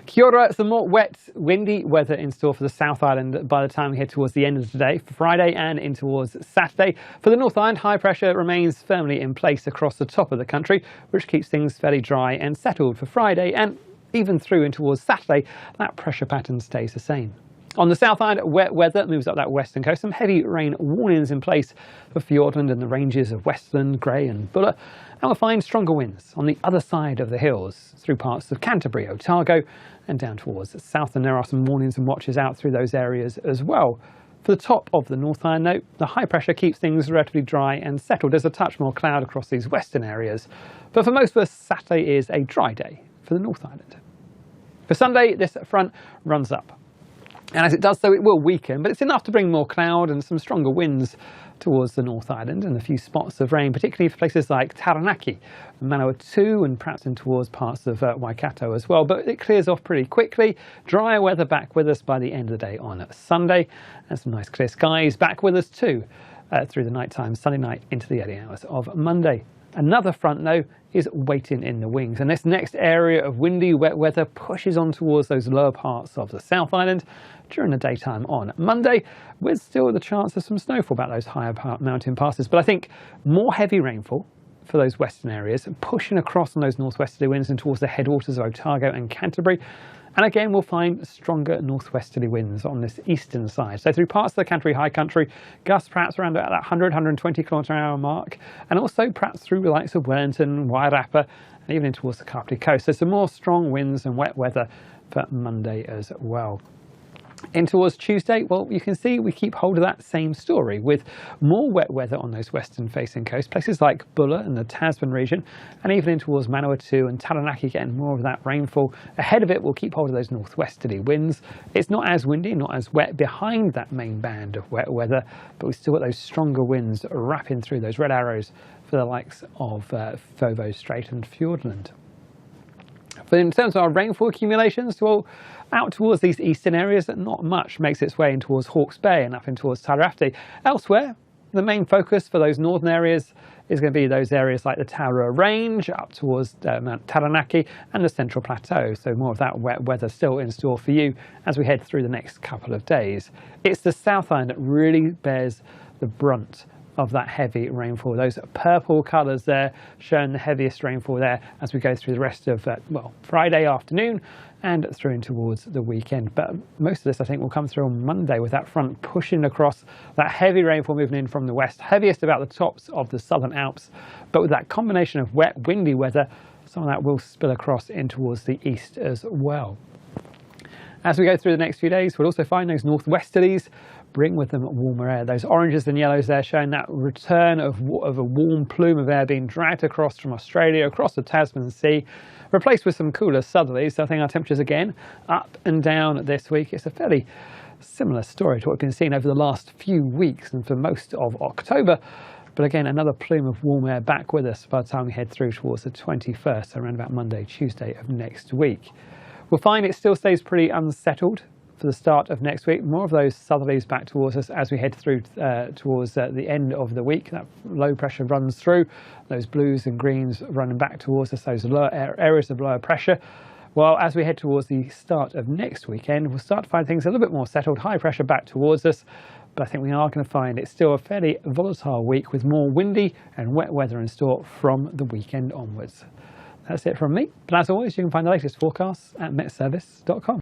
Kia ora, some more wet, windy weather in store for the South Island by the time we head towards the end of today, for Friday and in towards Saturday. For the North Island, high pressure remains firmly in place across the top of the country, which keeps things fairly dry and settled for Friday, and even through and towards Saturday, that pressure pattern stays the same. On the South Island, wet weather moves up that western coast. Some heavy rain warnings in place for Fiordland and the ranges of Westland, Grey and Buller. And we'll find stronger winds on the other side of the hills through parts of Canterbury, Otago and down towards the south. And there are some warnings and watches out through those areas as well. For the top of the North Island note, the high pressure keeps things relatively dry and settled. There's a touch more cloud across these western areas. But for most of us, Saturday is a dry day for the North Island. For Sunday, this front runs up. And as it does so, it will weaken, but it's enough to bring more cloud and some stronger winds towards the North Island and a few spots of rain, particularly for places like Taranaki, Manawatu and perhaps in towards parts of Waikato as well. But it clears off pretty quickly. Drier weather back with us by the end of the day on Sunday, and some nice clear skies back with us too through the night time, Sunday night into the early hours of Monday. Another front, though, is waiting in the wings, and this next area of windy, wet weather pushes on towards those lower parts of the South Island during the daytime on Monday, with still the chance of some snowfall about those higher mountain passes. But I think more heavy rainfall for those western areas, pushing across on those northwesterly winds and towards the headwaters of Otago and Canterbury. And again, we'll find stronger northwesterly winds on this eastern side. So through parts of the Canterbury High Country, gusts perhaps around that 100, 120 km/h mark, and also perhaps through the likes of Wellington, Wairarapa, and even in towards the Kapiti Coast. So some more strong winds and wet weather for Monday as well. In towards Tuesday, well, you can see we keep hold of that same story with more wet weather on those western facing coasts, places like Buller and the Tasman region, and even in towards Manawatu and Taranaki, getting more of that rainfall. Ahead of it, we'll keep hold of those northwesterly winds. It's not as windy, not as wet behind that main band of wet weather, but we've still got those stronger winds wrapping through those red arrows for the likes of Foveaux Strait and Fiordland. But in terms of our rainfall accumulations, well, out towards these eastern areas, not much makes its way in towards Hawke's Bay and up in towards Tairafti. Elsewhere, the main focus for those northern areas is going to be those areas like the Aotearoa Range, up towards Mount Taranaki and the Central Plateau. So more of that wet weather still in store for you as we head through the next couple of days. It's the South Island that really bears the brunt of that heavy rainfall. Those purple colours there showing the heaviest rainfall there as we go through the rest of Friday afternoon and through in towards the weekend. But most of this I think will come through on Monday with that front pushing across, that heavy rainfall moving in from the west, heaviest about the tops of the Southern Alps, but with that combination of wet, windy weather, some of that will spill across in towards the east as well. As we go through the next few days, we'll also find those northwesterlies bring with them warmer air. Those oranges and yellows there showing that return of a warm plume of air being dragged across from Australia, across the Tasman Sea, replaced with some cooler southerlies. So I think our temperatures again up and down this week. It's a fairly similar story to what we've been seeing over the last few weeks and for most of October. But again, another plume of warm air back with us by the time we head through towards the 21st, so around about Monday, Tuesday of next week. We'll find it still stays pretty unsettled for the start of next week. More of those southerlies back towards us as we head through towards the end of the week. That low pressure runs through, those blues and greens running back towards us, those lower areas of lower pressure. Well, as we head towards the start of next weekend, we'll start to find things a little bit more settled, high pressure back towards us. But I think we are going to find it's still a fairly volatile week with more windy and wet weather in store from the weekend onwards. That's it from me. But as always, you can find the latest forecasts at MetService.com.